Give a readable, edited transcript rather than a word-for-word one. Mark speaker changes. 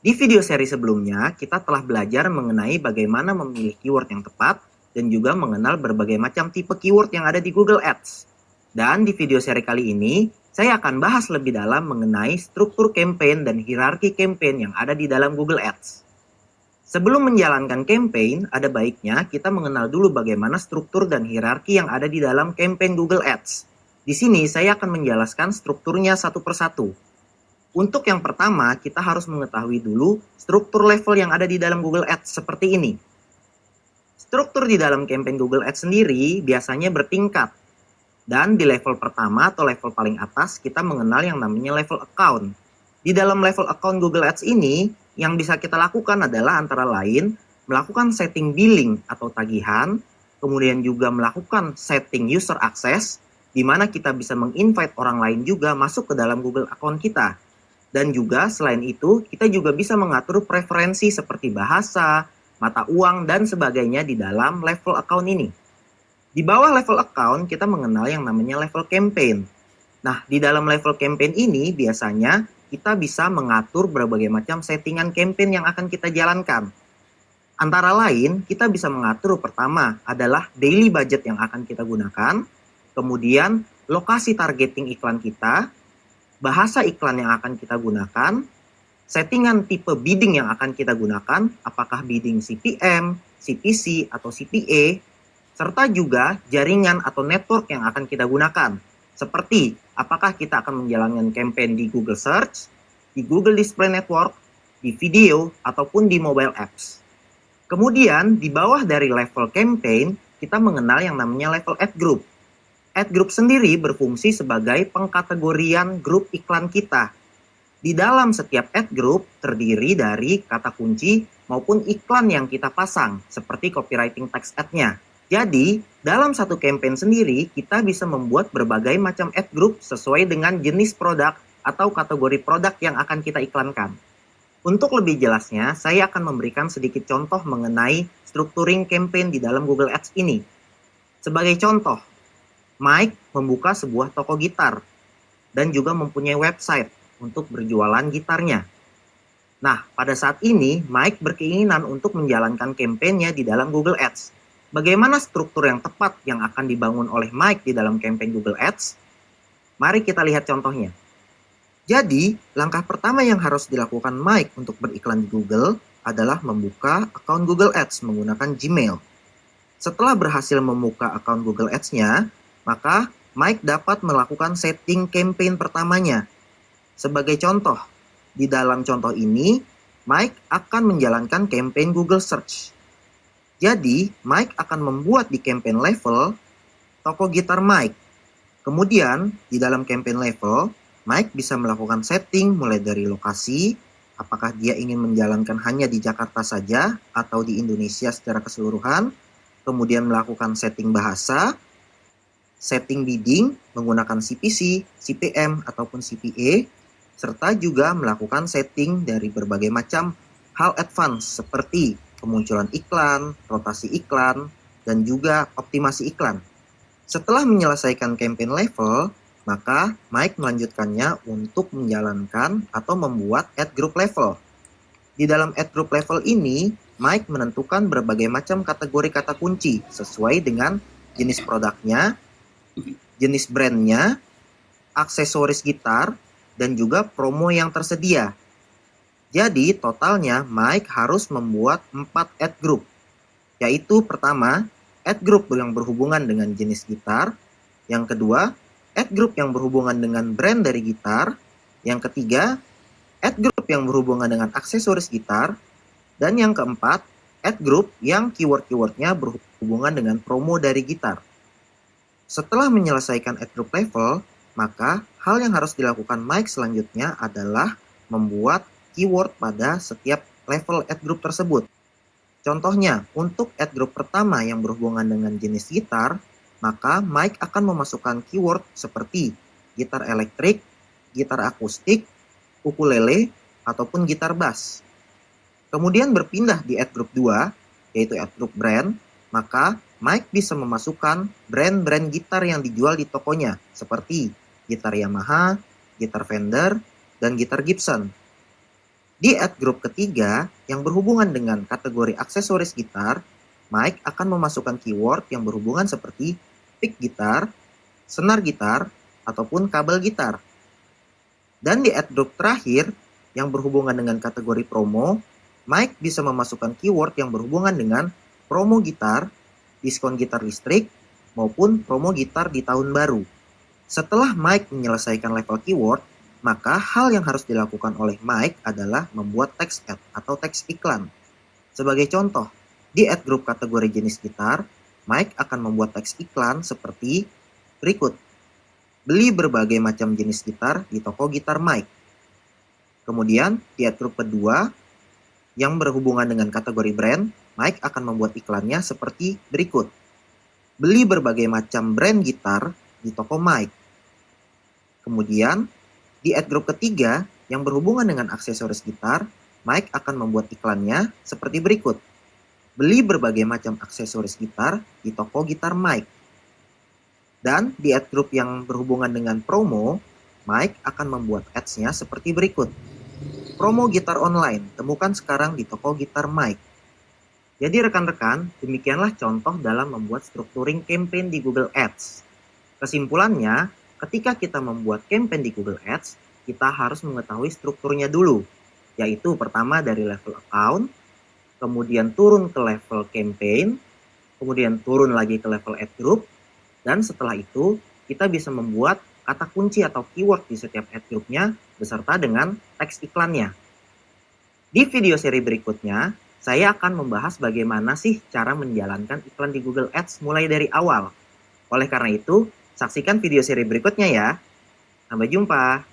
Speaker 1: Di video seri sebelumnya, kita telah belajar mengenai bagaimana memilih keyword yang tepat dan juga mengenal berbagai macam tipe keyword yang ada di Google Ads. Dan di video seri kali ini, saya akan bahas lebih dalam mengenai struktur campaign dan hierarki campaign yang ada di dalam Google Ads. Sebelum menjalankan campaign, ada baiknya kita mengenal dulu bagaimana struktur dan hierarki yang ada di dalam campaign Google Ads. Di sini saya akan menjelaskan strukturnya satu persatu. Untuk yang pertama, kita harus mengetahui dulu struktur level yang ada di dalam Google Ads seperti ini. Struktur di dalam campaign Google Ads sendiri biasanya bertingkat. Dan di level pertama atau level paling atas, kita mengenal yang namanya level account. Di dalam level account Google Ads ini, yang bisa kita lakukan adalah antara lain melakukan setting billing atau tagihan, kemudian juga melakukan setting user access, di mana kita bisa menginvite orang lain juga masuk ke dalam Google account kita. Dan juga selain itu, kita juga bisa mengatur preferensi seperti bahasa, mata uang, dan sebagainya di dalam level account ini. Di bawah level account, kita mengenal yang namanya level campaign. Nah, di dalam level campaign ini biasanya kita bisa mengatur berbagai macam settingan campaign yang akan kita jalankan. Antara lain, kita bisa mengatur pertama adalah daily budget yang akan kita gunakan, kemudian lokasi targeting iklan kita, bahasa iklan yang akan kita gunakan, settingan tipe bidding yang akan kita gunakan, apakah bidding CPM, CPC, atau CPA, serta juga jaringan atau network yang akan kita gunakan. Seperti apakah kita akan menjalankan campaign di Google Search, di Google Display Network, di video, ataupun di mobile apps. Kemudian di bawah dari level campaign, kita mengenal yang namanya level ad group. Ad group sendiri berfungsi sebagai pengkategorian grup iklan kita. Di dalam setiap ad group terdiri dari kata kunci maupun iklan yang kita pasang, seperti copywriting text ad-nya. Jadi, dalam satu campaign sendiri, kita bisa membuat berbagai macam ad group sesuai dengan jenis produk atau kategori produk yang akan kita iklankan. Untuk lebih jelasnya, saya akan memberikan sedikit contoh mengenai structuring campaign di dalam Google Ads ini. Sebagai contoh, Mike membuka sebuah toko gitar dan juga mempunyai website untuk berjualan gitarnya. Nah, pada saat ini Mike berkeinginan untuk menjalankan kampanye di dalam Google Ads. Bagaimana struktur yang tepat yang akan dibangun oleh Mike di dalam campaign Google Ads? Mari kita lihat contohnya. Jadi, langkah pertama yang harus dilakukan Mike untuk beriklan di Google adalah membuka akun Google Ads menggunakan Gmail. Setelah berhasil membuka akun Google Ads-nya, maka Mike dapat melakukan setting campaign pertamanya. Sebagai contoh, di dalam contoh ini, Mike akan menjalankan campaign Google Search. Jadi, Mike akan membuat di campaign level toko gitar Mike. Kemudian, di dalam campaign level, Mike bisa melakukan setting mulai dari lokasi, apakah dia ingin menjalankan hanya di Jakarta saja atau di Indonesia secara keseluruhan, kemudian melakukan setting bahasa, setting bidding menggunakan CPC, CPM, ataupun CPA, serta juga melakukan setting dari berbagai macam hal advance seperti kemunculan iklan, rotasi iklan, dan juga optimasi iklan. Setelah menyelesaikan campaign level, maka Mike melanjutkannya untuk menjalankan atau membuat ad group level. Di dalam ad group level ini, Mike menentukan berbagai macam kategori kata kunci sesuai dengan jenis produknya, jenis brandnya, aksesoris gitar, dan juga promo yang tersedia. Jadi totalnya Mike harus membuat 4 ad group, yaitu pertama, ad group yang berhubungan dengan jenis gitar, yang kedua, ad group yang berhubungan dengan brand dari gitar, yang ketiga, ad group yang berhubungan dengan aksesoris gitar, dan yang keempat, ad group yang keyword-keywordnya berhubungan dengan promo dari gitar. Setelah menyelesaikan ad group level, maka hal yang harus dilakukan Mike selanjutnya adalah membuat keyword pada setiap level ad group tersebut. Contohnya, untuk ad group pertama yang berhubungan dengan jenis gitar, maka Mike akan memasukkan keyword seperti gitar elektrik, gitar akustik, ukulele, ataupun gitar bass. Kemudian berpindah di ad group 2, yaitu ad group brand, maka Mike bisa memasukkan brand-brand gitar yang dijual di tokonya, seperti gitar Yamaha, gitar Fender, dan gitar Gibson. Di ad group ketiga yang berhubungan dengan kategori aksesoris gitar, Mike akan memasukkan keyword yang berhubungan seperti pick gitar, senar gitar, ataupun kabel gitar. Dan di ad group terakhir yang berhubungan dengan kategori promo, Mike bisa memasukkan keyword yang berhubungan dengan promo gitar, diskon gitar listrik, maupun promo gitar di tahun baru. Setelah Mike menyelesaikan level keyword, maka hal yang harus dilakukan oleh Mike adalah membuat teks ad atau teks iklan. Sebagai contoh, di ad group kategori jenis gitar, Mike akan membuat teks iklan seperti berikut. Beli berbagai macam jenis gitar di toko gitar Mike. Kemudian, di ad group kedua, yang berhubungan dengan kategori brand, Mike akan membuat iklannya seperti berikut. Beli berbagai macam brand gitar di toko Mike. Kemudian, di ad group ketiga yang berhubungan dengan aksesoris gitar, Mike akan membuat iklannya seperti berikut. Beli berbagai macam aksesoris gitar di toko gitar Mike. Dan di ad group yang berhubungan dengan promo, Mike akan membuat ads-nya seperti berikut. Promo gitar online, temukan sekarang di toko gitar Mike. Jadi rekan-rekan, demikianlah contoh dalam membuat structuring campaign di Google Ads. Kesimpulannya, ketika kita membuat campaign di Google Ads, kita harus mengetahui strukturnya dulu, yaitu pertama dari level account, kemudian turun ke level campaign, kemudian turun lagi ke level ad group, dan setelah itu kita bisa membuat kata kunci atau keyword di setiap ad groupnya beserta dengan teks iklannya. Di video seri berikutnya, saya akan membahas bagaimana sih cara menjalankan iklan di Google Ads mulai dari awal. Oleh karena itu, saksikan video seri berikutnya ya. Sampai jumpa.